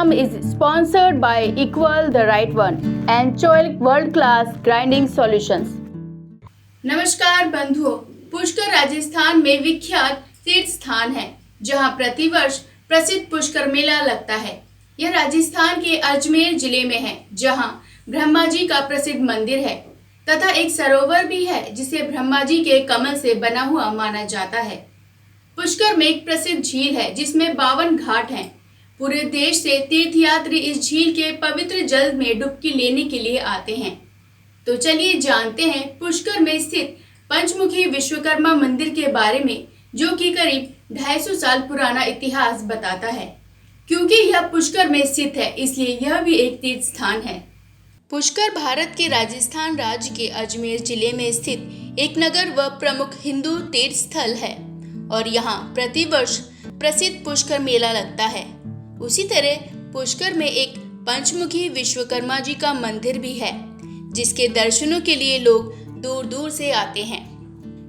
program is sponsored by Equal the Right One and Choice World Class Grinding Solutions. नमस्कार बंधुओं, पुष्कर राजस्थान में विख्यात तीर्थ स्थान है जहां प्रतिवर्ष प्रसिद्ध पुष्कर मेला लगता है। यह राजस्थान के अजमेर जिले में है जहां ब्रह्मा जी का प्रसिद्ध मंदिर है तथा एक सरोवर भी है जिसे ब्रह्मा जी के कमल से बना हुआ माना जाता है। पुष्कर में एक प्रसिद्ध झील है जिसमें 52 घाट हैं। पूरे देश से तीर्थयात्री इस झील के पवित्र जल में डुबकी लेने के लिए आते हैं। तो चलिए जानते हैं पुष्कर में स्थित पंचमुखी विश्वकर्मा मंदिर के बारे में, जो कि करीब 250 साल पुराना इतिहास बताता है। क्योंकि यह पुष्कर में स्थित है इसलिए यह भी एक तीर्थ स्थान है। पुष्कर भारत के राजस्थान राज्य के अजमेर जिले में स्थित एक नगर व प्रमुख हिंदू तीर्थ स्थल है और यहाँ प्रतिवर्ष प्रसिद्ध पुष्कर मेला लगता है। उसी तरह पुष्कर में एक पंचमुखी विश्वकर्मा जी का मंदिर भी है जिसके दर्शनों के लिए लोग दूर दूर से आते हैं।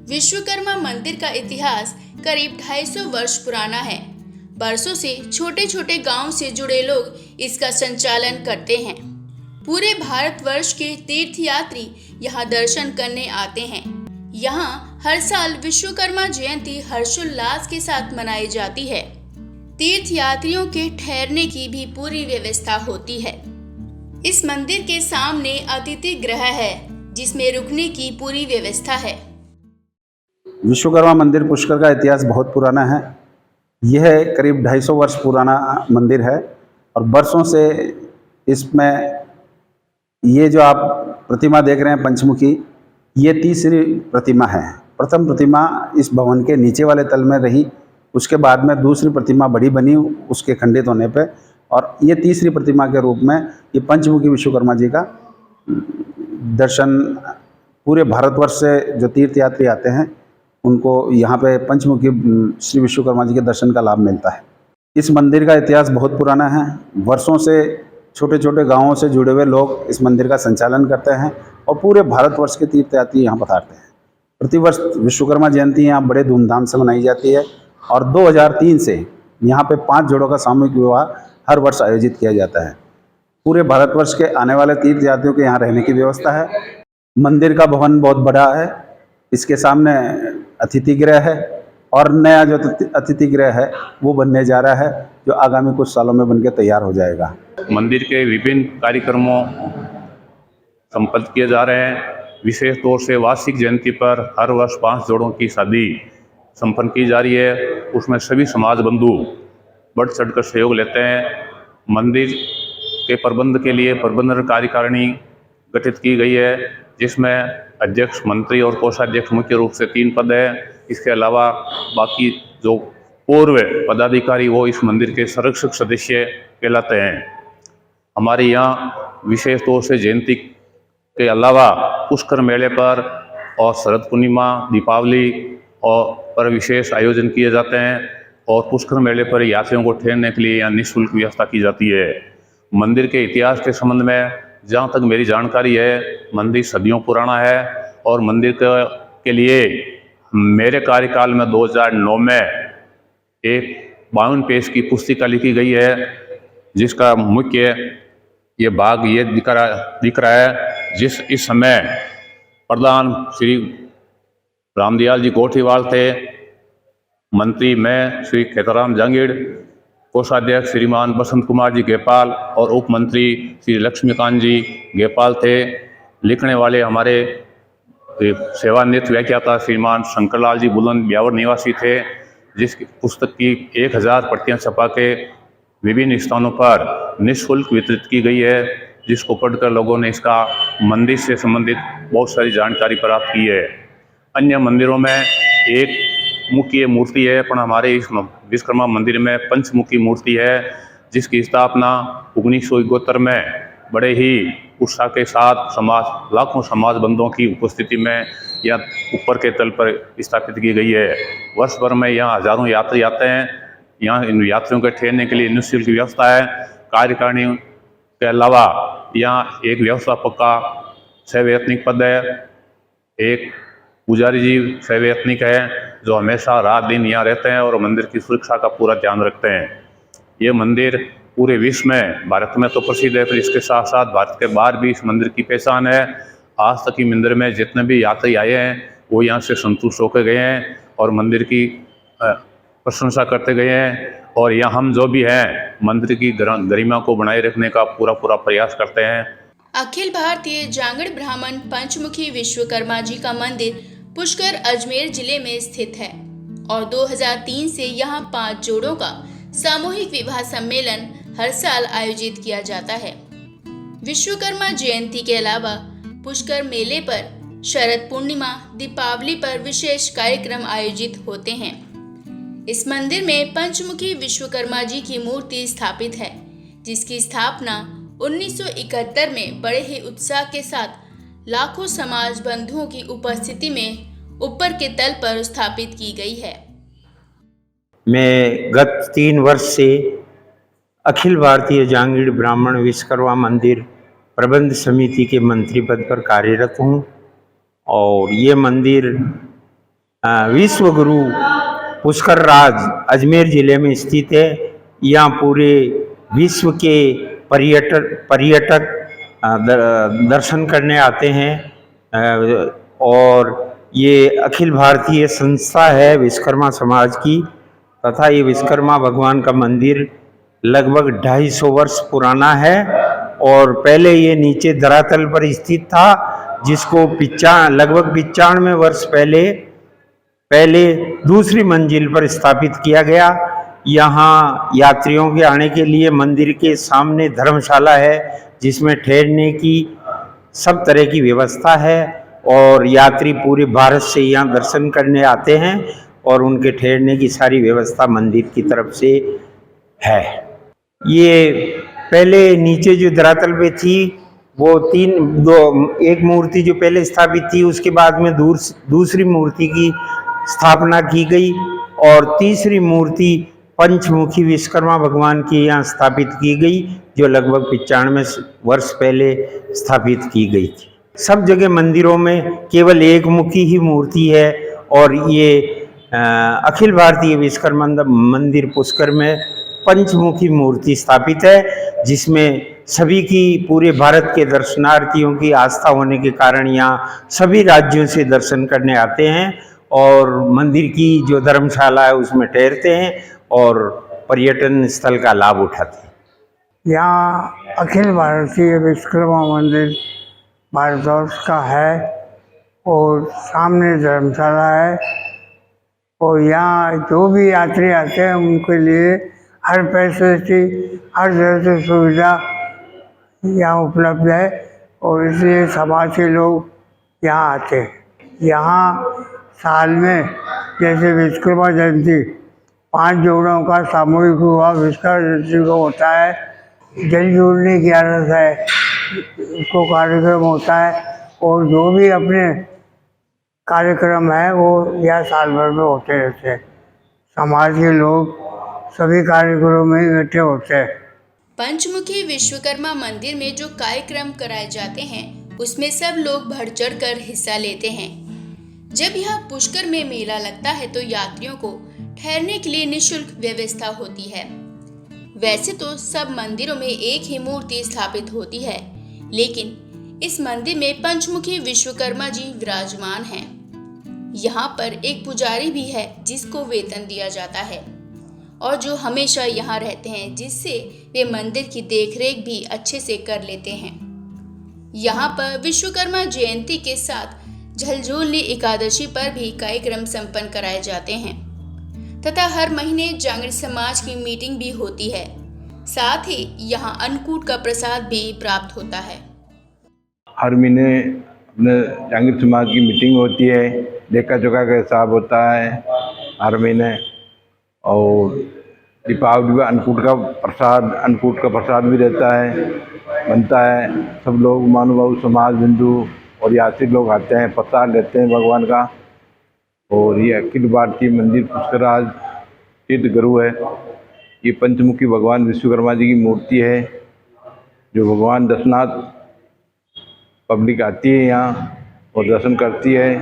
विश्वकर्मा मंदिर का इतिहास करीब 250 वर्ष पुराना है। बरसों से छोटे छोटे गांव से जुड़े लोग इसका संचालन करते हैं। पूरे भारतवर्ष के तीर्थयात्री यहाँ दर्शन करने आते हैं। यहाँ हर साल विश्वकर्मा जयंती हर्षोल्लास के साथ मनाई जाती है। तीर्थयात्रियों के ठहरने की भी पूरी व्यवस्था होती है। इस मंदिर के सामने अतिथि गृह है जिसमें रुकने की पूरी व्यवस्था है। विश्वकर्मा मंदिर पुष्कर का इतिहास बहुत पुराना है। यह करीब 250 वर्ष पुराना मंदिर है और बरसों से इसमें ये जो आप प्रतिमा देख रहे हैं पंचमुखी, ये तीसरी प्रतिमा है। प्रथम प्रतिमा इस भवन के नीचे वाले तल में रही, उसके बाद में दूसरी प्रतिमा बड़ी बनी उसके खंडित होने पे, और ये तीसरी प्रतिमा के रूप में ये पंचमुखी विश्वकर्मा जी का दर्शन पूरे भारतवर्ष से जो तीर्थयात्री आते हैं उनको यहाँ पे पंचमुखी श्री विश्वकर्मा जी के दर्शन का लाभ मिलता है। इस मंदिर का इतिहास बहुत पुराना है। वर्षों से छोटे छोटे गांवों से जुड़े हुए लोग इस मंदिर का संचालन करते हैं और पूरे भारतवर्ष के तीर्थयात्री यहाँ पधारते हैं। प्रतिवर्ष विश्वकर्मा जयंती यहाँ बड़े धूमधाम से मनाई जाती है और 2003 से यहाँ पे 5 जोड़ों का सामूहिक विवाह हर वर्ष आयोजित किया जाता है। पूरे भारतवर्ष के आने वाले तीर्थयात्रियों के यहाँ रहने की व्यवस्था है। मंदिर का भवन बहुत बड़ा है। इसके सामने अतिथि गृह है और नया जो अतिथि गृह है वो बनने जा रहा है, जो आगामी कुछ सालों में बनके तैयार हो जाएगा। मंदिर के विभिन्न कार्यक्रमों संपन्न किए जा रहे हैं। विशेष तौर से वार्षिक जयंती पर हर वर्ष 5 जोड़ों की शादी संपन्न की जा रही है। उसमें सभी समाज बंधु बढ़ चढ़कर सहयोग लेते हैं। मंदिर के प्रबंध के लिए प्रबंधन कार्यकारिणी गठित की गई है जिसमें अध्यक्ष, मंत्री और कोषाध्यक्ष मुख्य रूप से 3 पद है। इसके अलावा बाकी जो पूर्व पदाधिकारी वो इस मंदिर के संरक्षक सदस्य कहलाते हैं। हमारे यहाँ विशेष तौर से जयंती के अलावा पुष्कर मेले पर और शरद पूर्णिमा, दीपावली और पर विशेष आयोजन किए जाते हैं और पुष्कर मेले पर यात्रियों को ठहरने के लिए यहाँ निःशुल्क व्यवस्था की जाती है। मंदिर के इतिहास के संबंध में जहाँ तक मेरी जानकारी है, मंदिर सदियों पुराना है और मंदिर के लिए मेरे कार्यकाल में 2009 में एक 52 पेज की पुस्तिका लिखी गई है जिसका मुख्य ये भाग ये दिख रहा है। इस समय प्रधान श्री रामदयाल जी कोठीवाल थे, मंत्री मैं श्री खेताराम जांगीड़, कोषाध्यक्ष श्रीमान बसंत कुमार जी गेपाल और उप मंत्री श्री लक्ष्मीकांत जी गेपाल थे। लिखने वाले हमारे सेवानिवृत्त व्याख्याता श्रीमान शंकरलाल जी बुलंद ब्यावर निवासी थे। जिस पुस्तक की 1000 प्रतियां छपा के विभिन्न स्थानों पर निःशुल्क वितरित की गई है, जिसको पढ़कर लोगों ने इसका मंदिर से संबंधित बहुत सारी जानकारी प्राप्त की है। अन्य मंदिरों में एक मुख्य मूर्ति है, पर हमारे इस विश्वकर्मा मंदिर में पंचमुखी मूर्ति है जिसकी स्थापना 1971 में बड़े ही उत्साह के साथ लाखों समाज बंधुओं की उपस्थिति में या ऊपर के तल पर स्थापित की गई है। वर्ष भर में यहाँ हजारों यात्री आते हैं। यहाँ इन यात्रियों के ठहरने के लिए निःशुल्क व्यवस्था है। कार्यकारिणी के अलावा यहाँ एक व्यवस्थापक का सवैतनिक पद है, एक पुजारी जी सवैतनिक है जो हमेशा रात दिन यहाँ रहते हैं और मंदिर की सुरक्षा का पूरा ध्यान रखते हैं। ये मंदिर पूरे विश्व में, भारत में तो प्रसिद्ध है, फिर इसके साथ साथ भारत के बाहर भी इस मंदिर की पहचान है। आज तक ही मंदिर में जितने भी यात्री आए हैं वो यहाँ से संतुष्ट होकर गए हैं और मंदिर की प्रशंसा करते गए हैं। और यहाँ हम जो भी हैं मंदिर की गरिमा को बनाए रखने का पूरा प्रयास करते हैं। अखिल भारतीय जांगड़ ब्राह्मण पंचमुखी विश्वकर्मा जी का मंदिर पुष्कर अजमेर जिले में स्थित है और 2003 से यहाँ 5 जोड़ों का सामूहिक विवाह सम्मेलन हर साल आयोजित किया जाता है। विश्वकर्मा जयंती के अलावा पुष्कर मेले पर शरद पूर्णिमा, दीपावली पर विशेष कार्यक्रम आयोजित होते हैं। इस मंदिर में पंचमुखी विश्वकर्मा जी की मूर्ति स्थापित है, जिसकी स्थापना 1971 में बड़े ही उत्साह के साथ लाखों समाज बंधुओं की उपस्थिति में ऊपर के तल पर स्थापित की गई है। मैं गत 3 वर्ष से अखिल भारतीय जांगीड़ ब्राह्मण विश्वकर्मा मंदिर प्रबंध समिति के मंत्री पद पर कार्यरत हूँ और ये मंदिर विश्व गुरु पुष्कर राज अजमेर ज़िले में स्थित है। यहाँ पूरे विश्व के पर्यटक दर्शन करने आते हैं और ये अखिल भारतीय संस्था है विश्वकर्मा समाज की, तथा ये विश्वकर्मा भगवान का मंदिर लगभग 250 वर्ष पुराना है और पहले ये नीचे धरातल पर स्थित था, जिसको लगभग 95 वर्ष पहले दूसरी मंजिल पर स्थापित किया गया। यहाँ यात्रियों के आने के लिए मंदिर के सामने धर्मशाला है, जिसमें ठहरने की सब तरह की व्यवस्था है और यात्री पूरे भारत से यहाँ दर्शन करने आते हैं और उनके ठहरने की सारी व्यवस्था मंदिर की तरफ से है। ये पहले नीचे जो धरातल पे थी वो एक मूर्ति जो पहले स्थापित थी, उसके बाद में दूसरी मूर्ति की स्थापना की गई और तीसरी मूर्ति पंचमुखी विश्वकर्मा भगवान की यहाँ स्थापित की गई, जो लगभग 95 वर्ष पहले स्थापित की गई थी। सब जगह मंदिरों में केवल एक मुखी ही मूर्ति है और ये अखिल भारतीय विश्वकर्मा मंदिर पुष्कर में पंचमुखी मूर्ति स्थापित है, जिसमें सभी की पूरे भारत के दर्शनार्थियों की आस्था होने के कारण यहाँ सभी राज्यों से दर्शन करने आते हैं और मंदिर की जो धर्मशाला है उसमें ठहरते हैं और पर्यटन स्थल का लाभ उठाते हैं। यहाँ अखिल भारतीय विश्वकर्मा मंदिर भारतवर्ष का है और सामने धर्मशाला है और यहाँ जो भी यात्री आते हैं उनके लिए हर फैसिलिटी, हर तरह से सुविधा यहाँ उपलब्ध है और इसलिए समाज के लोग यहाँ आते हैं। यहाँ साल में जैसे विश्वकर्मा जयंती 5 जोड़ों का सामूहिक विवाह विश्वकर्मा जयंती को होता है, जल जोड़ने की आदत है, उसको कार्यक्रम होता है और जो भी अपने कार्यक्रम है वो यह साल भर में होते रहते हैं। समाज के लोग सभी कार्यक्रमों में इकट्ठे होते हैं। पंचमुखी विश्वकर्मा मंदिर में जो कार्यक्रम कराए जाते हैं उसमें सब लोग बढ़ चढ़ कर हिस्सा लेते हैं। जब यह पुष्कर में मेला लगता है तो यात्रियों को ठहरने के लिए निःशुल्क व्यवस्था होती है। वैसे तो सब मंदिरों में एक ही मूर्ति स्थापित होती है, लेकिन इस मंदिर में पंचमुखी विश्वकर्मा जी विराजमान हैं। यहाँ पर एक पुजारी भी है जिसको वेतन दिया जाता है और जो हमेशा यहाँ रहते हैं, जिससे वे मंदिर की देखरेख भी अच्छे से कर लेते हैं। यहाँ पर विश्वकर्मा जयंती के साथ झलझोलनी एकादशी पर भी कार्यक्रम संपन्न कराए जाते हैं तथा हर महीने जांगड़ समाज की मीटिंग भी होती है। साथ ही यहाँ अन्नकूट का प्रसाद भी प्राप्त होता है। हर महीने अपने जांगड़ समाज की मीटिंग होती है, लेखा जोखा का हिसाब होता है हर महीने और दीपावली में अन्नकूट का प्रसाद भी रहता है, बनता है। सब लोग महानुभाव समाज बिंदु और यात्री लोग आते हैं, प्रसाद लेते हैं भगवान का। और ये अखिल भारतीय मंदिर पुष्कराज तीर्थ गुरु है। ये पंचमुखी भगवान विश्वकर्मा जी की मूर्ति है, जो भगवान दर्शनार्थ पब्लिक आती है यहाँ और दर्शन करती है।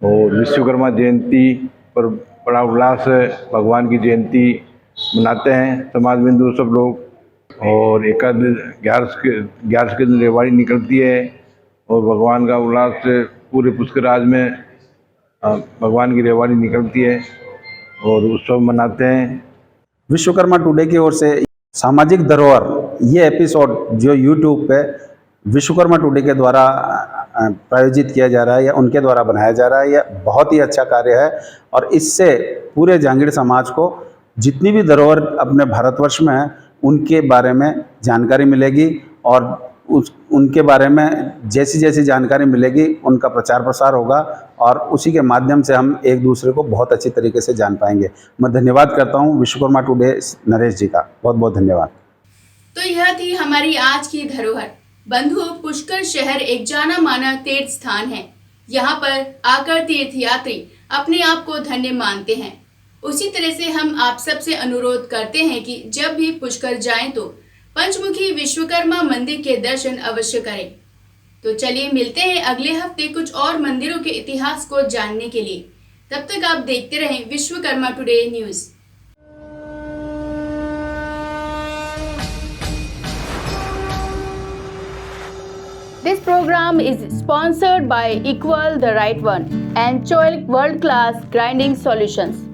और विश्वकर्मा जयंती पर बड़ा उल्लास है, भगवान की जयंती मनाते हैं समाज बिंदु सब लोग। और एकाद 11 के दिन रेवाड़ी निकलती है और भगवान का उल्लास से पूरे पुष्कराज में भगवान की रेवाड़ी निकलती है और उत्सव मनाते हैं। विश्वकर्मा टुडे की ओर से सामाजिक धरोहर ये एपिसोड जो यूट्यूब पे विश्वकर्मा टुडे के द्वारा प्रायोजित किया जा रहा है या उनके द्वारा बनाया जा रहा है, यह बहुत ही अच्छा कार्य है। और इससे पूरे जांगीड़ समाज को जितनी भी धरोहर अपने भारतवर्ष में है उनके बारे में जानकारी मिलेगी और उनके बारे में जैसी जैसी जानकारी मिलेगी उनका प्रचार प्रसार होगा और उसी के माध्यम से हम एक दूसरे को बहुत अच्छी तरीके से जान पाएंगे। मैं धन्यवाद करता हूँ विश्वकर्मा टुडे नरेश जी का, बहुत बहुत धन्यवाद। तो यह थी हमारी आज की धरोहर। बंधुओं, पुष्कर शहर एक जाना माना तीर्थ स्थान है। यहाँ पर आकर तीर्थयात्री अपने आप को धन्य मानते हैं। उसी तरह से हम आप सबसे अनुरोध करते हैं कि जब भी पुष्कर जाएं तो पंचमुखी विश्वकर्मा मंदिर के दर्शन अवश्य करें। तो चलिए मिलते हैं अगले हफ्ते कुछ और मंदिरों के इतिहास को जानने के लिए। तब तक आप देखते रहें Vishwakarma today news. This program is sponsored by Equal the Right One and Choilik World Class Grinding Solutions.